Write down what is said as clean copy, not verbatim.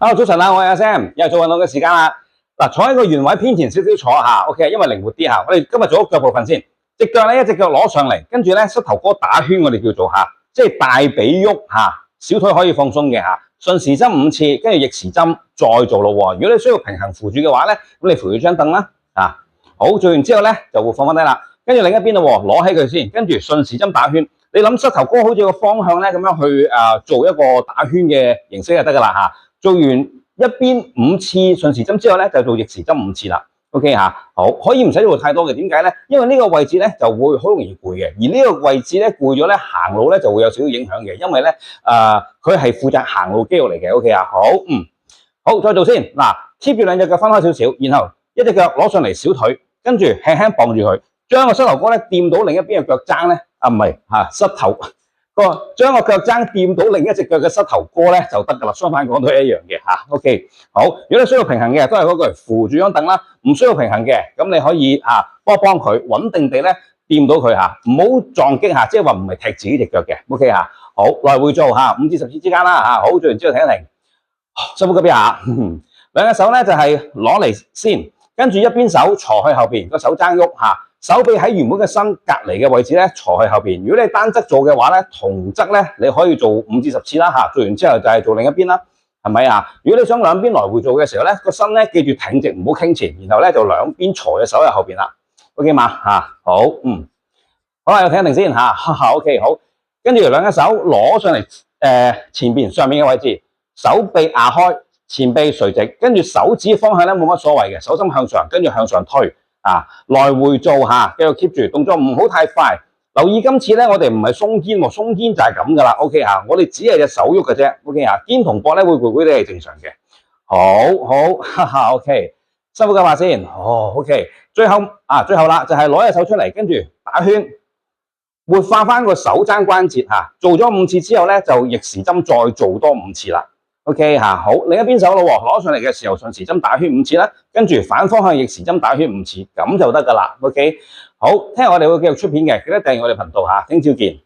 Hello，早晨啊，我係阿 Sam，又係做運動嘅時間啦。嗱，坐喺個原位偏前少少坐下 ，OK，因為靈活啲嚇。我哋今日做咗腳部分先，隻腳咧一隻腳攞上嚟，跟住咧膝頭哥打圈，我哋叫做即係大髀喐嚇，小腿可以放鬆嘅嚇。順時針5次，跟住逆時針再做咯喎。如果你需要平衡扶住嘅話咧，咁你扶住張凳啦啊。好，做完之後咧就會放翻低啦。跟住另一邊咯喎，攞起佢先，跟住順時針打圈。你諗膝頭哥好似個方向咧咁樣去做一個打圈嘅形式就得㗎啦嚇。做完一邊5次順時針之後咧，就做逆時針5次啦。OK 嚇，好，可以唔使做太多嘅。點解咧？因為呢個位置咧就會好容易攰嘅，而呢個位置咧攰咗咧，行路咧就會有少少影響嘅。因為咧佢係負責行路肌肉嚟嘅。OK 啊，好，好，再做先。嗱，keep 住兩隻腳分開少少，然後一隻腳攞上嚟小腿，跟住輕輕綁住佢，將個膝頭哥咧掂到另一邊嘅腳踭咧，唔係膝頭。將個腳踭掂到另一隻腳嘅膝頭哥咧就得㗎啦，相反講都係一樣嘅嚇。OK， 好，如果你需要平衡嘅，都係嗰句扶住張凳啦。唔需要平衡嘅，咁你可以幫佢穩定地咧掂到佢唔好撞擊即係話唔係踢自己隻腳嘅。OK 嚇，好，來回做5至10次之間啦嚇。好，做完之後停一停，深呼吸一下。兩隻手咧就係攞嚟先，跟住一邊手坐去後邊，個手踭喐手臂喺原本嘅身隔離嘅位置咧，坐去後邊。如果你單側做嘅話咧，同側咧你可以做5至10次啦嚇。做完之後就係做另一邊啦，係咪啊？如果你想兩邊來回做嘅時候咧，個身咧記住挺直，唔好傾前，然後咧就兩邊坐嘅手喺後邊啦。OK 嘛好，好啦，我停一停先OK 好，跟住兩隻手攞上嚟前邊上面嘅位置，手臂壓開，前臂垂直，跟住手指方向咧冇乜所謂嘅，手心向上，跟住向上推。來回做繼續 keep 住動作，唔好太快。留意今次咧，我哋唔係鬆肩喎，鬆肩就係咁噶啦。OK 我哋只係隻手喐嘅啫。OK 肩同膊咧會攰攰哋係正常嘅。好，OK， 深呼吸下先。OK， 最後啦，就係攞隻手出嚟，跟住打圈，活化翻個手踭關節做咗5次之後咧，就逆時針再做多5次啦。OK 好，另一邊手咯喎，攞上嚟嘅時候順時針打圈5次啦，跟住反方向逆時針打圈5次，咁就得噶啦。OK， 好，聽日我哋會繼續出片嘅，記得訂閱我哋頻道聽朝見。